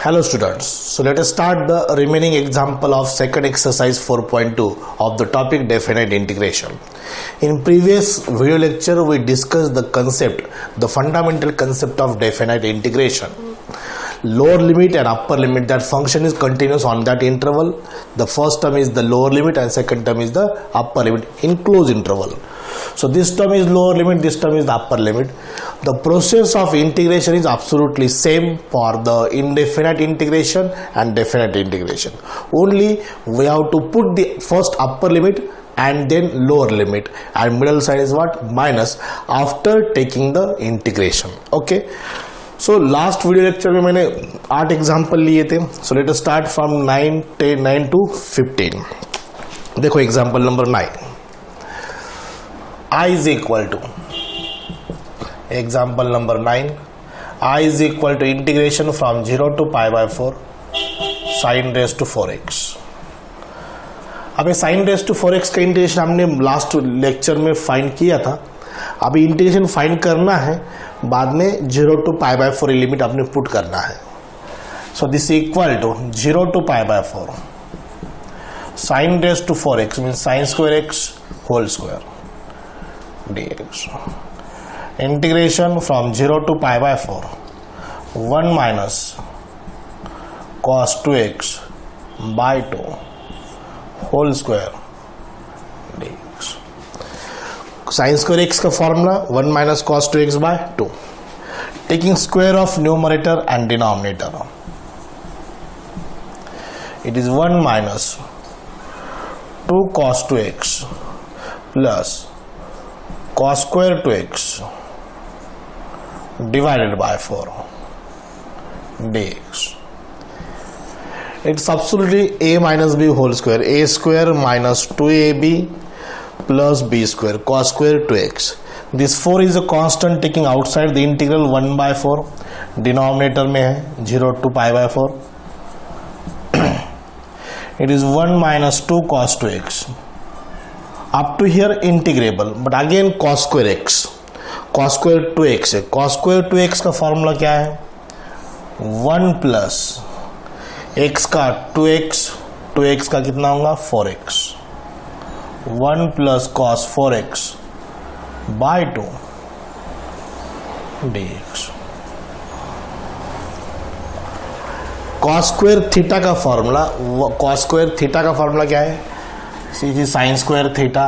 Hello students, so let us start the remaining example of second exercise 4.2 of the topic definite integration. In previous video lecture we discussed the fundamental concept of definite integration. Lower limit and upper limit, that function is continuous on that interval. The first term is the lower limit and second term is the upper limit in closed interval. So this term is lower limit, this term is the upper limit. The process of integration is absolutely same for the indefinite integration and definite integration. Only we have to put the first upper limit and then lower limit, and middle side is what? Minus, after taking the integration. Okay. So last video lecture में मैंने 8 example लिए थे. So let us start from 9 to 15. देखो example number 9. I is equal to, example number 9, I is equal to integration from 0 to pi by 4 sin raised to 4x. अब ये sin raised to 4x का integration हमने last lecture में find किया था. अभी integration find करना है, बाद में 0 to pi by 4 लिमिट आपने पुट करना है. So this equal to 0 to pi by 4 sin raised to 4x means sin square x whole square dx. Integration from 0 to pi by 4 1 minus cos 2x by 2 whole square dx. sin square x का formula 1 minus cos 2x by 2. Taking square of numerator and denominator, it is 1 minus 2 cos 2x plus cos square 2x divided by 4 dx. It's absolutely a minus b whole square, a square minus 2ab plus b square cos square 2x. This 4 is a constant, taking outside the integral 1 by 4, denominator में है 0 to pi by 4. It is 1 minus 2 cos 2x. Up to here integrable, but again cos square x, cos square 2x है. cos square 2x का formula क्या है? 1 plus x का 2x, 2x का कितना होगा? 4x. 1 plus cos 4x by 2 dx. cos square theta का formula, cos square theta का फॉर्मूला क्या है? सीधी sine square theta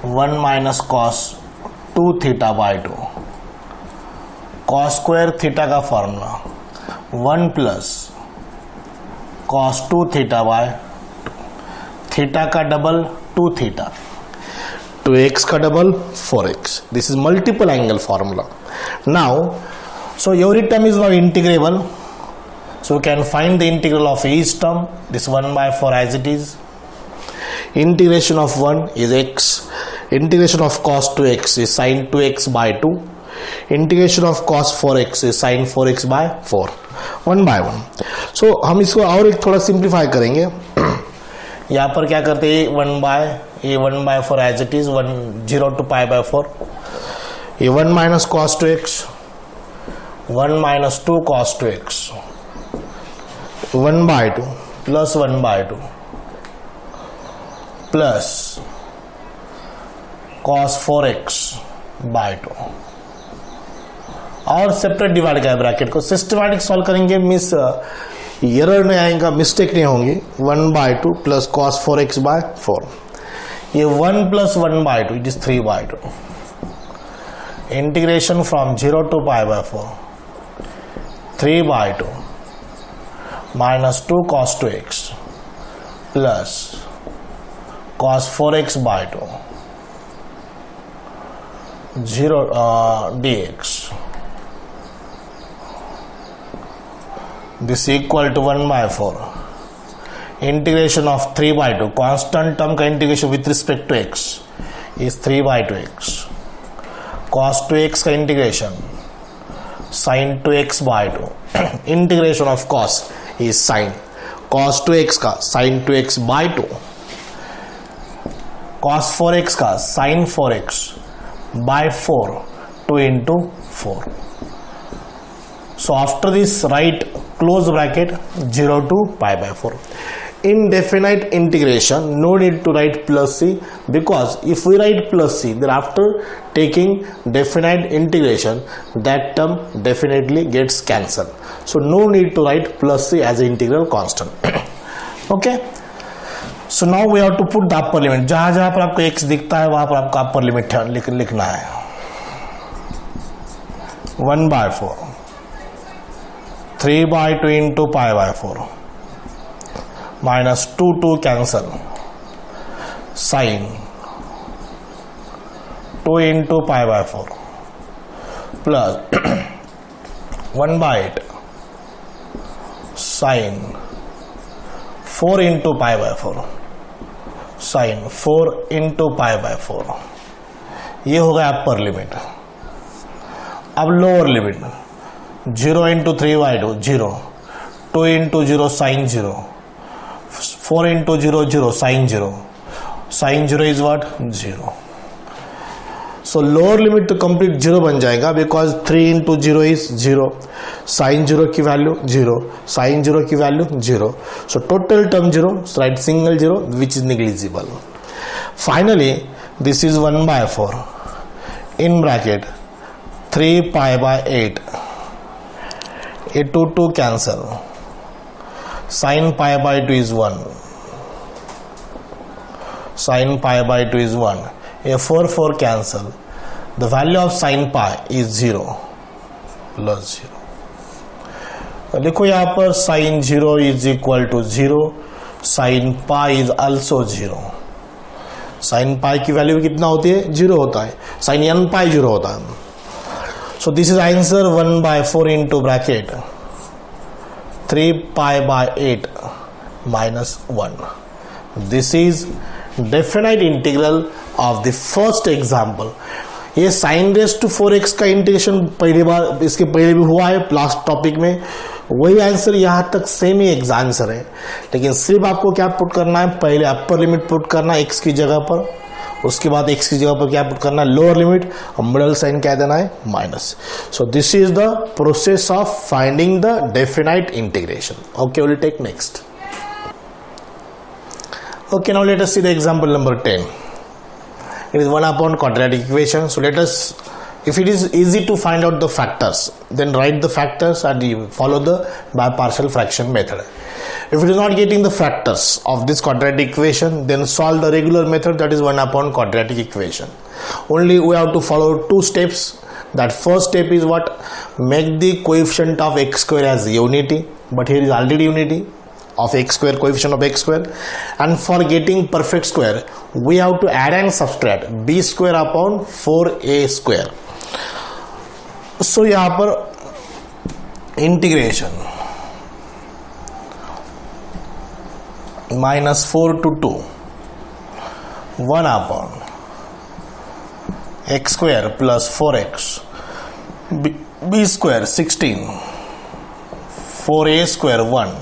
1 minus cos 2 theta by 2. Cos square theta का formula 1 plus cos 2 theta by 2. Theta का डबल 2 थीटा, 2x का double 4x. This is multiple angle formula. Now so every term is now integrable. So we can find the integral of each term. This 1 by 4 as it is. Integration of 1 is x. Integration of cos 2x is sin 2x by 2. Integration of cos 4x is sin 4x by 4. 1 by 1. So हम इसको और एक थोड़ा simplify करेंगे. यहाँ पर क्या करते हैं? 1 by 4 as it is. 0 to pi by 4. ये 1 minus cos 2x, 1 minus 2 cos 2x, 1 by 2 plus 1 by 2 plus cos 4x by 2. और सेपरेट डिवाइड किया ब्रैकेट को. सिस्टमैटिक सॉल्व करेंगे मीन्स एरर नहीं आएगा, मिस्टेक नहीं होंगी. 1 by 2 plus cos 4x by 4. ये 1 plus 1 by 2 it is 3 by 2. Integration from 0 to pi by 4 3 by 2 minus 2 cos 2x plus cos 4x by 2 0 dx. This equal to 1 by 4. Integration of 3 by 2, constant term का integration with respect to x is 3 by 2x. cos 2x का integration sin 2x by 2. Integration of cos is sin cos 2x का sin 2x by 2. cos 4x का sin 4x by 4 2 into 4. So after this, write close bracket 0 to pi by 4. In definite integration, no need to write plus c, because if we write plus c, then after taking definite integration, that term definitely gets cancelled. So no need to write plus c as an integral constant. Okay. So now we have to put the upper limit. जहाँ जहाँ पर आपको x दिखता है वहाँ पर आपको upper limit लिखना है. 1/4, 3/2 into pi by 4, minus 2 cancel, sin 2 into pi by 4 plus 1/8 sin 4 into pi by 4 sin 4 into pi by 4. ये हो गया अपर लिमिट. अब lower limit 0 into 3/2 0, 2 into 0 sin 0, 4 into 0 0 sin 0, sin 0 is what? 0. So lower limit तो complete 0 बन जाएगा, because 3 into 0 is 0, sin 0 की value 0, sin 0 की value 0. So total term 0, so write single 0 which is negligible. Finally this is 1/4 in bracket 3 pi by 8, a 2 cancel, sin pi by 2 is 1, sin pi by 2 is 1, a 4 cancel, the value of sin pi is 0 plus 0. देखो यहाँ पर sin 0 is equal to 0, sin pi is also 0. sin pi की value कितना होती है? 0 होता है. sin n pi 0 होता है. So this is answer 1/4 into bracket 3 pi by 8 minus 1. This is definite integral of the first example. ये sin raised to 4x का इंटीग्रेशन पहली बार इसके पहले भी हुआ है लास्ट टॉपिक में. वही आंसर यहाँ तक सेम ही आंसर है, लेकिन सिर्फ आपको क्या पुट करना है? पहले अपर लिमिट पुट करना है x की जगह पर, उसके बाद x की जगह पर क्या पुट करना है? लोअर लिमिट, और मिडल साइन क्या देना है? Minus. So this is the process of finding the definite integration. Okay, will take next. Okay, now let us see the example number 10. It is 1 / quadratic equation. So let us, if it is easy to find out the factors, then write the factors and you follow the by partial fraction method. If it is not getting the factors of this quadratic equation, then solve the regular method, that is 1 / quadratic equation. Only we have to follow 2 steps. That first step is what? Make the coefficient of x square as unity, but here is already unity of x square, coefficient of x square, and for getting perfect square we have to add and subtract b square upon 4a square. So यहाँ पर integration -4 to 2 1 / x square plus 4x b square 16 4a square 1.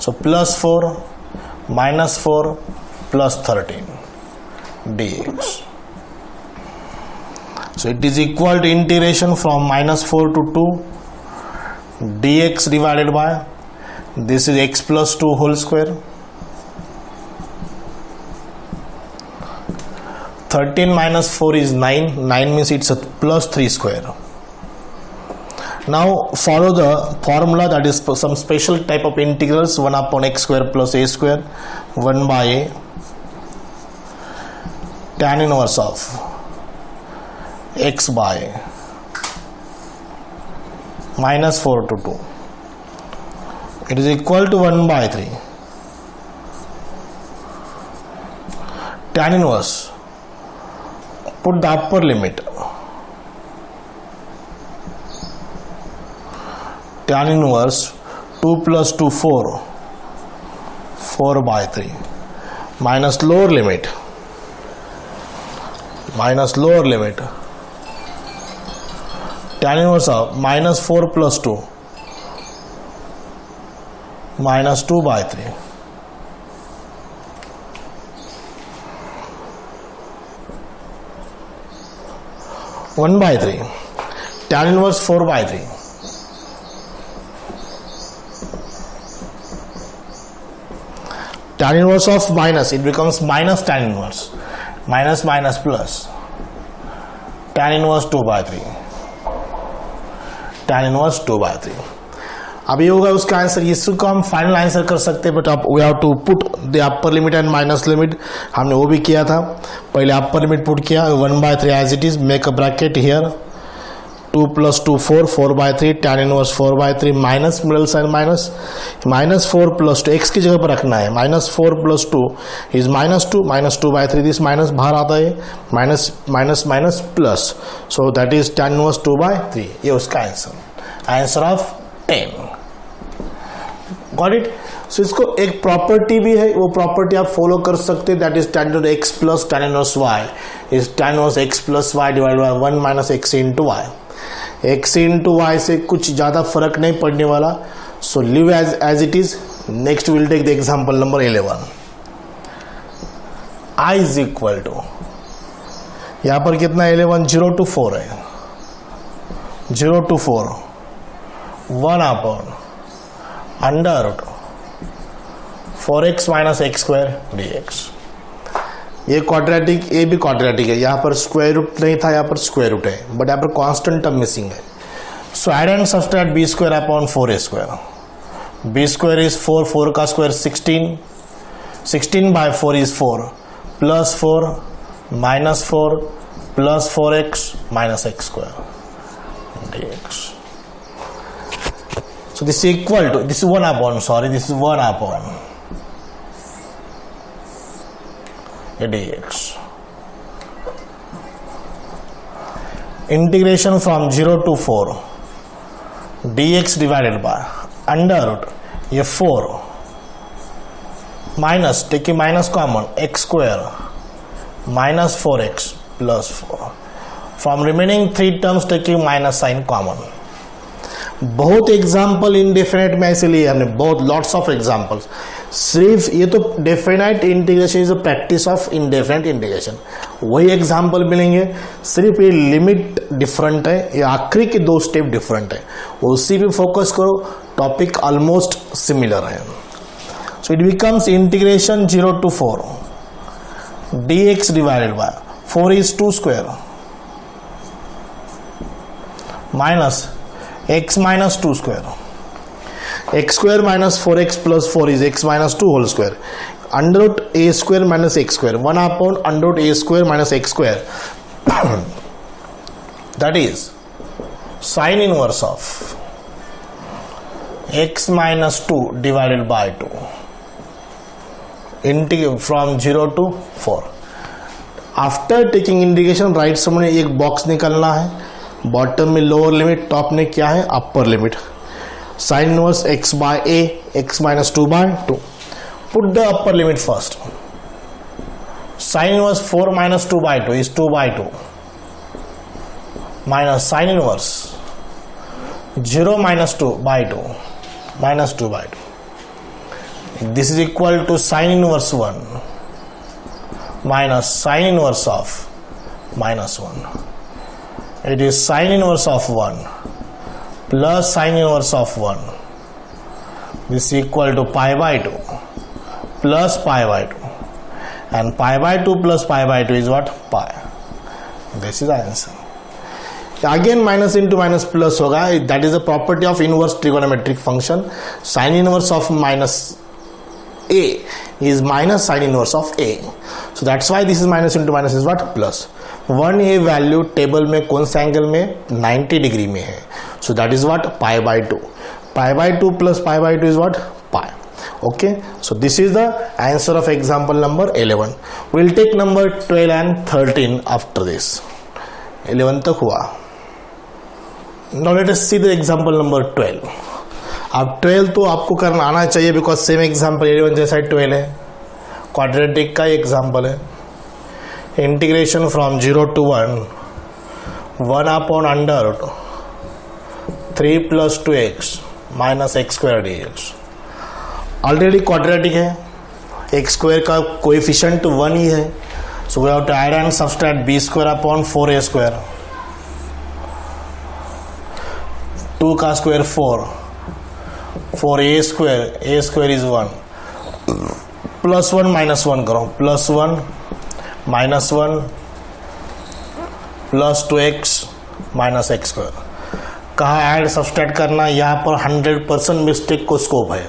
So plus 4 minus 4 plus 13 dx. So it is equal to integration from -4 to 2 dx divided by, this is x plus 2 whole square, 13 minus 4 is 9, 9 means it's a plus 3 square. Now follow the formula, that is some special type of integrals. 1 / x square plus a square 1 by a tan inverse of x by -4 to 2. It is equal to 1 by 3 tan inverse. Put the upper limit. Tan inverse 2 plus 2 4 4 by 3 minus lower limit tan inverse of -4 plus 2 minus 2 by 3 1 by 3 tan inverse 4 by 3 tan inverse of minus, it becomes minus tan inverse, minus minus plus, tan inverse 2/3, tan inverse 2/3. अब ये होगा उसका answer. इसको हम final answer कर सकते हैं, but आप we have to put the upper limit and minus limit. हमने वो भी किया था. पहले अपर लिमिट पुट किया 1/3 as it is, make a bracket here, 2 + 2 4, 4/3, tan inverse 4/3 minus middle sign minus, -4 + 2 x की जगह पर रखना है. -4 + 2 इज -2, -2/3, दिस माइनस बाहर आता है, minus minus minus plus, so that is tan inverse 2/3. ये उसका answer of 10. Got it. So इसको एक प्रॉपर्टी भी है, वो प्रॉपर्टी आप फॉलो कर सकते हैं, that is tan inverse x plus tan inverse y is tan inverse x plus y divide by 1 minus x into y. x into y से कुछ ज्यादा फर्क नहीं पड़ने वाला, so leave as it is. Next will take the example number 11. I is equal to, यहां पर कितना 11, 0 to 4 है, 0 to 4, 1 under root 4x minus x square dx. ये क्वाड्रेटिक, ये भी क्वाड्रेटिक है, यहाँ पर स्क्वायर रूट नहीं था, यहाँ पर स्क्वायर रूट है, बट यहाँ पर कांस्टेंट टर्म मिसिंग है. सो add and subtract b square upon 4a square. b square is 4, 4 का square 16, 16/4 is 4, +4 -4 + 4x minus x square dx. So this is equal to, this is 1 upon dx. Integration from 0 to 4 dx divided by under root ये 4 minus, taking minus common, x square minus 4x plus 4. From remaining 3 terms taking minus sign common. बहुत example indefinite में ऐसे लिए हमने, बहुत lots of examples. सिर्फ ये तो definite integration is a practice of indefinite integration, वही एग्जाम्पल मिलेंगे. सिर्फ ये लिमिट डिफरेंट है, ये आखिरी के 2 स्टेप डिफरेंट है, उसी पे फोकस करो, टॉपिक ऑलमोस्ट सिमिलर है. So it becomes integration 0 to 4 dx divided by 4 is 2 square minus x minus 2 square, x square minus 4x plus 4 is x minus 2 whole square, under root a square minus x square, 1 upon under root a square minus x square that is sin inverse of x minus 2 divided by 2 from 0 to 4. After taking integration right side में एक box निकालना है, bottom में lower limit, top में क्या है upper limit. Sine inverse x by a, x minus 2/2. Put the upper limit first. Sine inverse 4 minus 2/2 is 2/2 minus sine inverse 0 minus 2/2 minus 2/2. This is equal to sin inverse 1 minus sin inverse of -1. It is sin inverse of 1 plus sin inverse of 1. This is equal to pi/2 plus pi/2, and pi/2 plus pi/2 is what? Pi. This is the answer. Again minus into minus plus होगा, that is the property of inverse trigonometric function. Sin inverse of minus a is minus sin inverse of a, so that's why this is minus into minus is what? Plus. 1a value table में कौन सा angle में 90 degree में है, सो that is what? pi/2. pi/2 plus pi/2 is what? Pi. Okay, so this is the answer of example number 11. We'll take number 12 and 13 after this. 11 तक हुआ. Now let us see the example number 12. अब 12 तो आपको करना आना चाहिए, because same example 11 जैसा 12 है, क्वाड्रेटिक का एग्जाम्पल है. Integration from 0 to 1 upon under root 3 plus 2x minus x square dx. Already quadratic है, x स्क्वायर का कोएफिशिएंट 1 ही है, so we have to add and subtract b square upon 4a square. 2 का square 4, 4a square, a square is 1 plus one minus one करो, plus one minus one plus 2x minus x square. कहाँ add subtract करना है, यहाँ पर 100% mistake को scope है।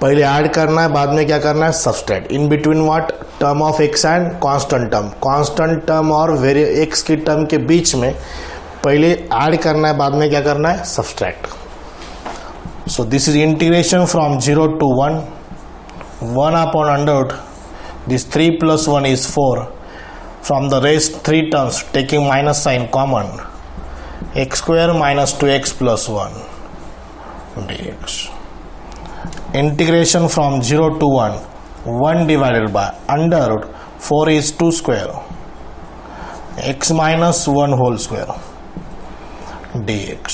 पहले ऐड करना है, बाद में क्या करना है, subtract. In between what, term of x and constant term, constant term और एक्स की टर्म के बीच में पहले ऐड करना है, बाद में क्या करना है, subtract. So this is integration from 0 to 1, 1 upon under root, this 3 plus 1 is 4, from the rest 3 terms taking minus sign common, x square minus 2x plus 1 dx. Integration from 0 to 1, 1 divided by under root 4 is 2 square, x minus 1 whole square dx.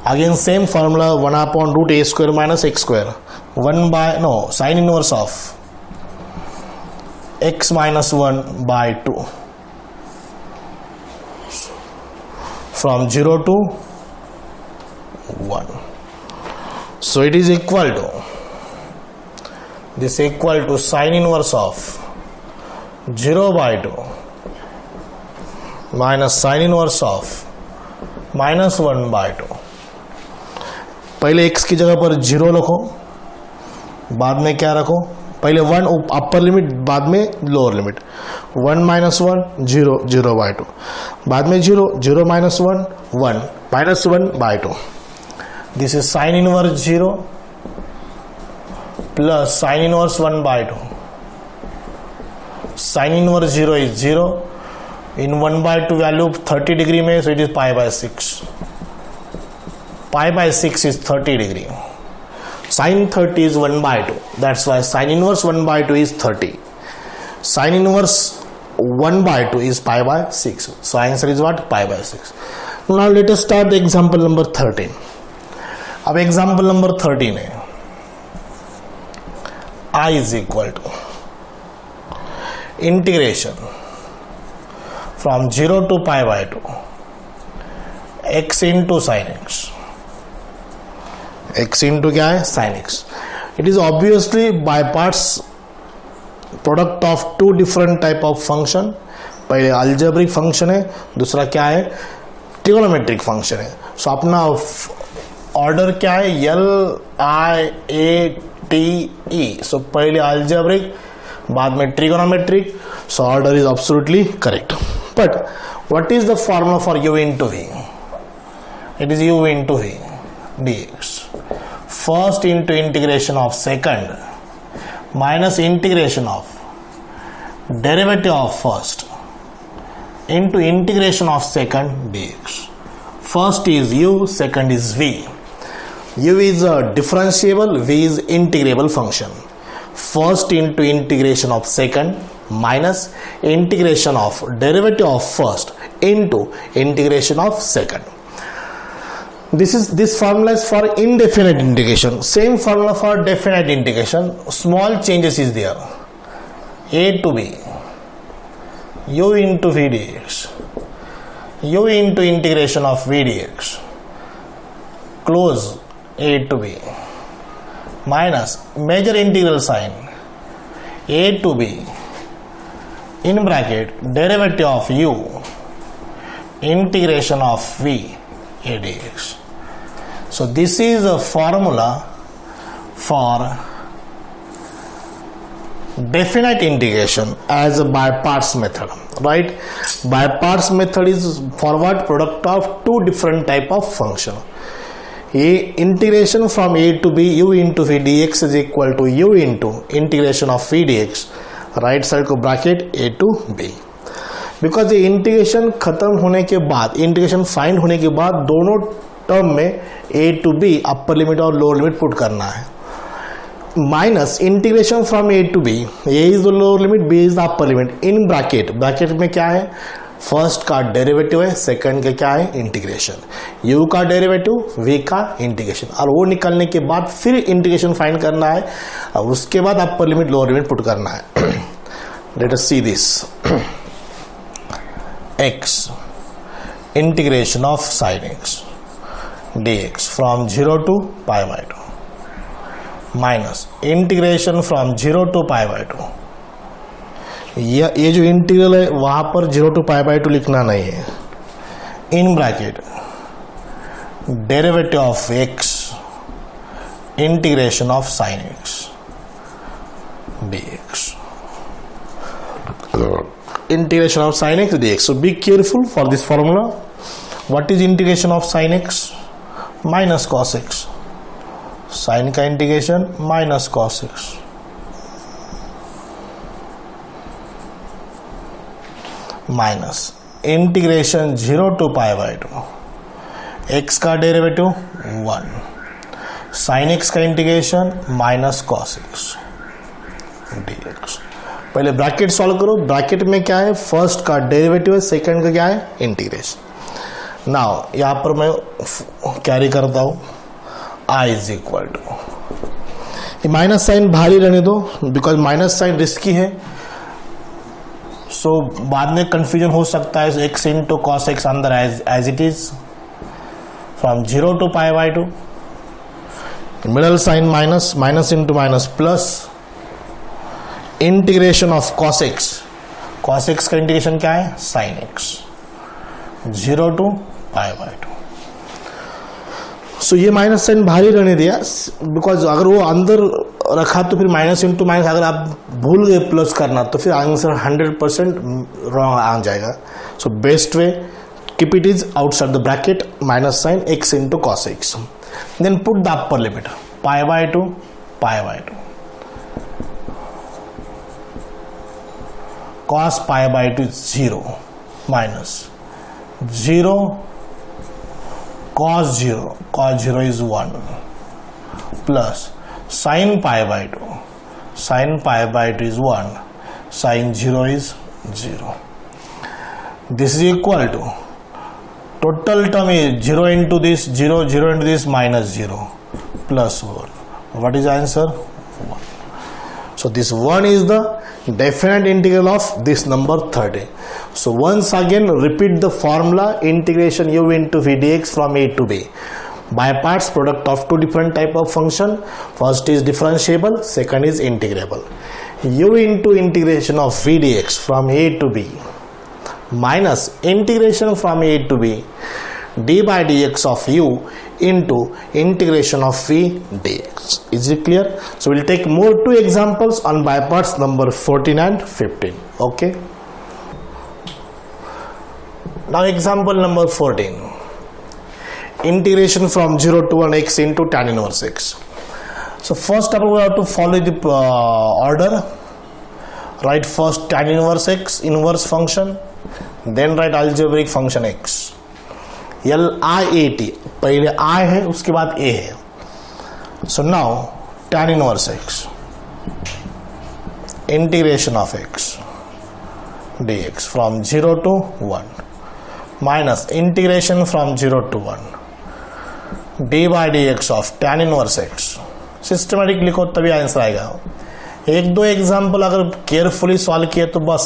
Again same formula, 1 upon root a square minus x square, 1 by, no, sin inverse of x minus 1 by 2, from 0 to 1. So it is equal to, this equal to sin inverse of 0 by 2 minus sin inverse of minus 1 by 2. पहले x की जगह पर 0 रखो, बाद में क्या रखो, पहले 1 अपर लिमिट, बाद में लोअर लिमिट, 1 माइनस 1 0, 0 बाई 2, बाद में 0, 0 minus 1 1 minus 1 by 2. This is sin inverse 0 plus sin inverse 1 by 2. Sin inverse 0 is 0. In 1 by 2 value 30 degree में, so it is pi by 6. Pi by 6 is 30 degree. Sin 30 is 1 by 2. That's why sin inverse 1 by 2 is 30. Sin inverse 1 by 2 is pi by 6. So answer is what? Pi by 6. Now let us start the example number 13. अब example number 13 है, I is equal to integration from 0 to pi by 2 x into sin x. x into क्या है, sin x. It is obviously by parts product of two different type of function. पहले algebraic function है, दूसरा क्या है, trigonometric function है. So अपना order क्या है, LIATE. सो पहले algebraic, बाद में trigonometric. So order is absolutely correct. But what is the formula for u into v? It is u into v dx. First into integration of second minus integration of derivative of first into integration of second dx. First is u, second is v. U is a differentiable, v is integrable function. First into integration of second minus integration of derivative of first into integration of second. This formula is for indefinite integration. Same formula for definite integration. Small changes is there. A to b, u into v dx, u into integration of v dx, close a to b, minus major integral sign a to b in bracket derivative of u integration of v a dx. So this is a formula for definite integration as a by parts method, right? By parts method is for what? Product of two different type of function. A integration from a to b, u into v dx is equal to u into integration of v dx, right side को bracket a to b. Because ये integration खत्म होने के बाद, integration find होने के बाद दोनों टर्म में a to b upper limit और लोअर लिमिट पुट करना है. Minus integration from a to b, a is the lower limit, b is the upper limit, in bracket. Bracket में क्या है, फर्स्ट का डेरिवेटिव है, सेकंड का क्या है, इंटीग्रेशन. u का डेरिवेटिव, v का इंटीग्रेशन, और वो निकलने के बाद फिर इंटीग्रेशन फाइंड करना है और उसके बाद upper limit lower limit put करना है. Let us see this. x integration of sin x dx from 0 to pi by 2 minus integration from 0 to π/2। ये जो इंटीग्रल है वहां पर 0 to π/2 लिखना नहीं है। In bracket derivative of x integration of sine x dx, integration of sin x dx. So be careful for this formula. What is integration of sin x? Minus cos x. Sin का integration minus cos x, minus integration 0 to π/2, x का derivative 1, sin x का integration minus cos x dx। पहले bracket solve करो। Bracket में क्या है, first का derivative है, सेकंड का क्या है, इंटीग्रेशन। नाउ यहां पर मैं कैरी करता हूं i is equal to, minus sign भारी रहने दो बिकॉज माइनस साइन रिस्की है, सो बाद में कंफ्यूजन हो सकता है। x इंटू कॉस एक्स अंदर as it is from 0 to π/2, middle sign minus, minus into minus plus, integration of cos x, cos x का इंटीग्रेशन क्या है, sin x, 0 to π/2। सो ये माइनस साइन भारी रहने दिया बिकॉज अगर वो अंदर रखा तो फिर माइनस इंटू माइनस, अगर आप भूल गए प्लस करना तो फिर आंसर 100% रॉन्ग आ जाएगा। So best way, keep it as outside the bracket, minus sign x into cos x, then put the upper limit π/2 π/2, cos π/2 is 0 minus 0 cos 0, cos 0 is 1 plus sin π/2, sin π/2 is 1, sin 0 is 0। This is equal to, total term is 0 into this 0, 0 into this minus 0 plus 1. What is the answer? 1. So this 1 is the definite integral of this number 30. So once again repeat the formula, integration u into v dx from a to b by parts, product of two different type of function. First is differentiable, second is integrable. U into integration of v dx from a to b minus integration from a to b d by dx of u into integration of v dx. Is it clear? So we'll take more two examples on by parts number 14 and 15. Okay. Now example number 14. Integration from 0 to 1 x into tan inverse x. So first up we have to follow the order. Write first tan inverse x inverse function, then write algebraic function x. LIAT, पहले I है उसके बाद A है। So now tan inverse x integration of x dx from 0 to 1 minus integration from 0 to 1 d by dx of tan inverse x। Systematic लिखो तभी answer आएगा। एक दो एग्जाम्पल अगर केयरफुली सॉल्व किए तो बस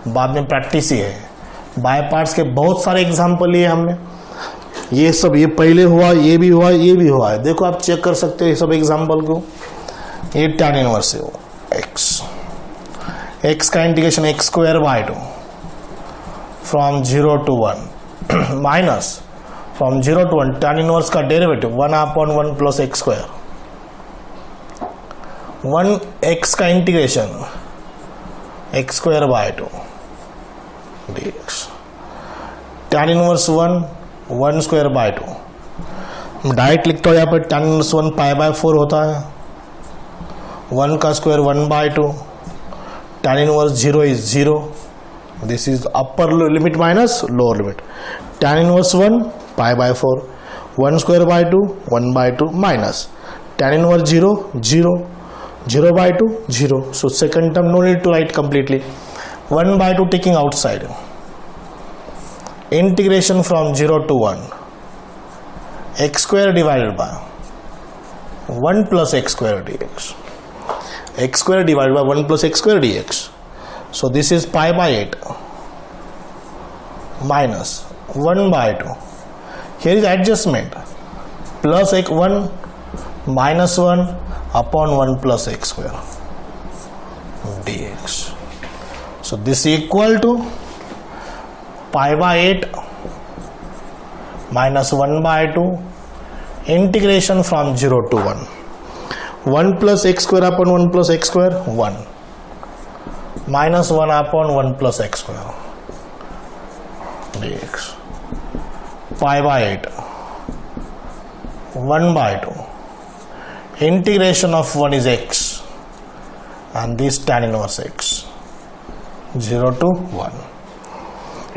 बाद में प्रैक्टिस ही है। बाय पार्ट्स के बहुत सारे एग्जाम्पल लिए हमने, ये सब, ये पहले हुआ, ये भी हुआ, ये भी हुआ है। देखो आप चेक कर सकते हैं ये सब एग्जाम्पल को। ये tan इनवर्स है x का integration x square by 2 from 0 to 1 minus from 0 to 1 tan inverse का derivative 1/1 plus x square, 1x का integration x square by 2 dx, tan inverse 1 square by 2। Direct लिखता हूँ यहाँ पर tan इनवर्स 1 π/4 होता है, 1 का square 1/2, tan inverse 0 is 0, this is upper limit minus lower limit, tan inverse 1 π/4, 1 square by 2 1/2 minus tan inverse 0 0 0/2 0। So second term no need to write completely, 1/2 taking outside, integration from 0 to 1 x square divided by 1 plus x square dx, x square divided by 1 plus x square dx. So this is π/8 minus 1/2, here is adjustment, plus 1 minus 1 upon 1 plus x square dx. So this equal to pi by 8 minus 1 by 2 integration from 0 to 1. 1 plus x square upon 1 plus x square 1 minus 1 upon 1 plus x square dx. Pi by 8 1 by 2 integration of 1 is x and this tan inverse x 0 to 1.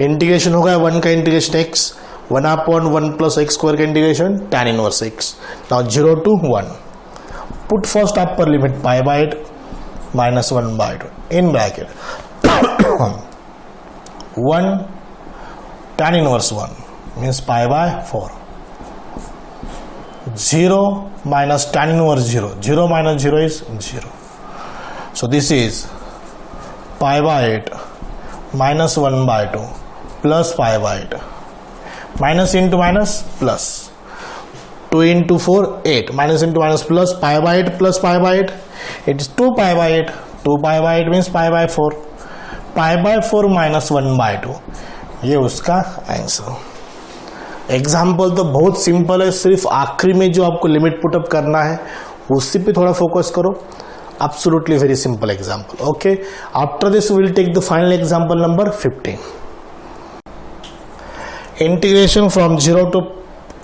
Integration हो गया 1 का integration x 1 upon 1 plus x square का integration tan inverse x. Now 0 to 1 put first upper limit pi by 8 minus 1 by 2 in bracket 1 tan inverse 1 means pi by 4. 0 minus tan inverse 0. 0 minus 0 is 0. So this is pi by 8 minus 1 by 2 plus pi by 8. Minus into minus plus. 2 into 4 8. Minus into minus plus pi by 8 plus pi by 8. It is 2 pi by 8. 2 pi by 8 means pi by 4. Pi by 4 minus 1 by 2. ये उसका answer. Example तो बहुत simple है, सिर्फ आखिरी में जो आपको लिमिट पुटअप करना है उसी पे थोड़ा फोकस करो. Absolutely very simple example. Okay, after this we will take the final example number 15. Integration from 0 to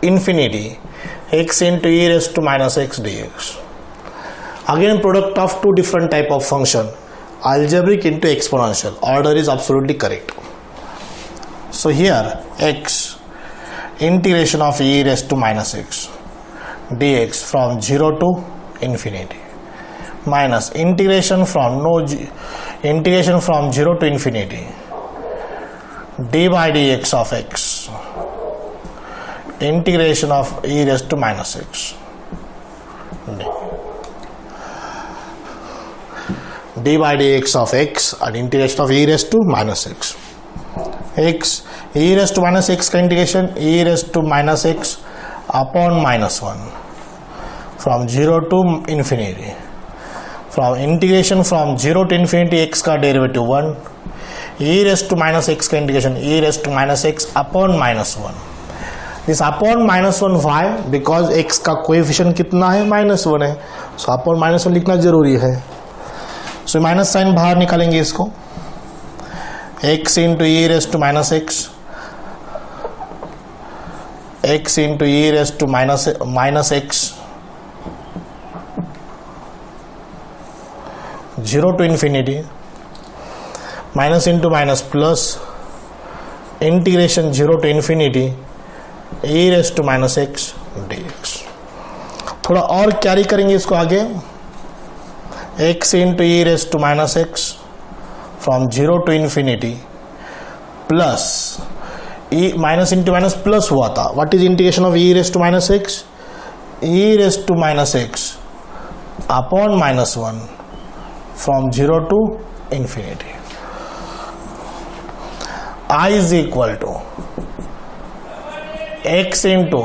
infinity x into e raised to minus x dx. Again product of two different type of function, algebraic into exponential. Order is absolutely correct. So here x integration of e raised to minus x dx from 0 to infinity minus integration from 0 to infinity d by dx of x integration of e raised to minus x d by dx of x and integration of e raised to minus x. x e raised to minus x का integration e raised to minus x upon minus 1 from 0 to infinity. From integration from 0 to infinity x का derivative 1 e raised to minus x का integration e raised to minus x upon minus 1. This upon minus 1 why? Because x का coefficient कितना है -1 है, सो upon -1 लिखना जरूरी है. So minus sign बाहर निकालेंगे इसको. x into e raised to minus x x into e raised to minus x 0 to infinity minus into minus plus integration 0 to infinity e raised to minus x dx. थोड़ा और carry करेंगे इसको आगे. x into e raised to minus x from 0 to infinity plus e minus into minus plus हुआ था. what is integration of e raised to minus x? e raised to minus x upon minus 1 from 0 to infinity. I is equal to x into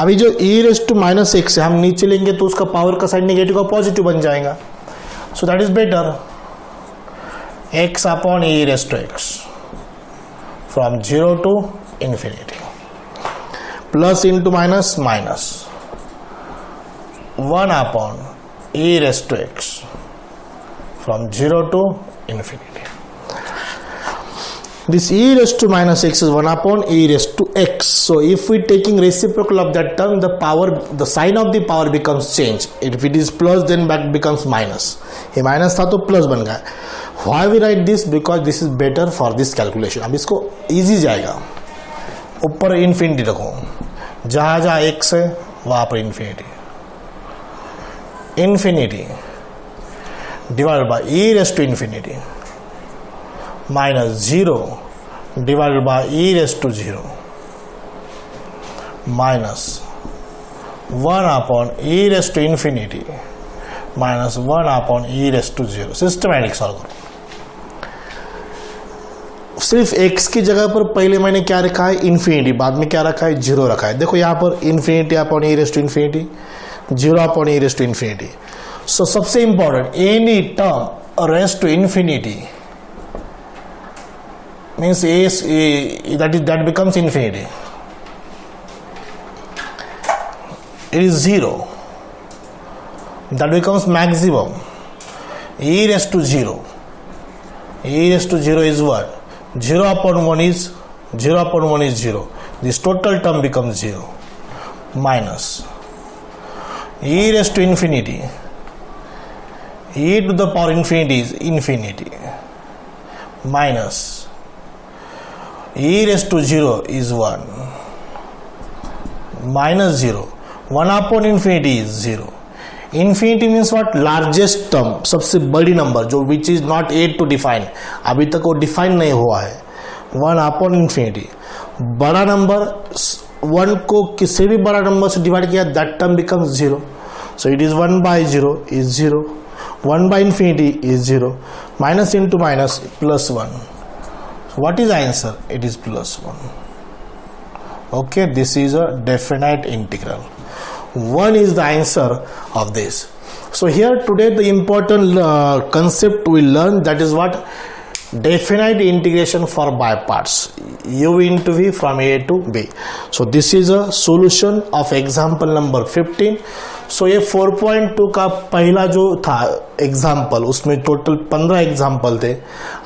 अभी जो e raised to minus x है हम नीचे लेंगे तो उसका पावर का side negative का पॉजिटिव बन जाएगा. सो that is better. x upon e raised to x from 0 to infinity plus into minus minus 1 upon e raised to x from 0 to infinity. This e raised to minus x is 1 upon e raised to x. So if we taking reciprocal of that term, the sign of the power becomes changed. If it is plus, then back becomes minus. ये minus था तो plus बन गया. Why we write this? Because this is better for this calculation. अब इसको easy जाएगा. ऊपर infinity रखो. जहाँ जहाँ x है वहाँ पर infinity. Infinity divided by e raised to infinity minus 0 divided by e raised to 0 minus 1 upon e raised to infinity minus 1 upon e raised to 0. Systematic solve करो. सिर्फ x की जगह पर पहले मैंने क्या रखा है इन्फिनिटी, बाद में क्या रखा है 0 रखा है. देखो यहाँ पर infinity upon e raised to infinity 0 upon e raised to infinity. So सबसे important, any term raised to infinity means that becomes infinity. It is 0. That becomes maximum. E raised to 0. E raised to 0 is what? 0 upon 1 is 0. This total term becomes 0. Minus e raised to infinity. E to the power infinity is infinity. Minus e raised to 0 is 1. Minus 0. 1 upon infinity is 0. Infinity means what? Largest term, सबसे बड़ी number जो which is not yet to define, अभी तक वो define नहीं हुआ है. 1 upon infinity. बड़ा नंबर 1 को किसी भी बड़ा नंबर से डिवाइड किया, that term becomes 0. So it is 1 by 0 is 0. 1 by infinity is 0. Minus into minus plus 1. So what is the answer? It is plus 1. Okay, this is a definite integral. 1 is the answer of this. So here today the important concept we learn, that is what? Definite integration for by parts, u into v from a to b. So this is a solution of example number 15. So ये 4.2 का पहला जो था example, उसमें total 15 example थे.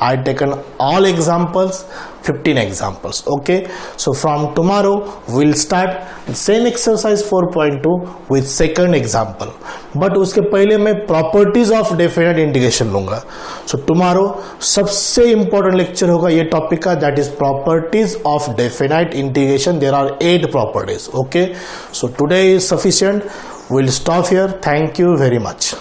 I taken all examples, 15 examples. Okay, so from tomorrow we'll start the same exercise 4.2 with second example, but उसके पहले मैं properties of definite integration लूँगा. So tomorrow सबसे important lecture होगा ये टॉपिक का, that is properties of definite integration. There are 8 properties. Okay, so today is sufficient. We'll stop here. Thank you very much.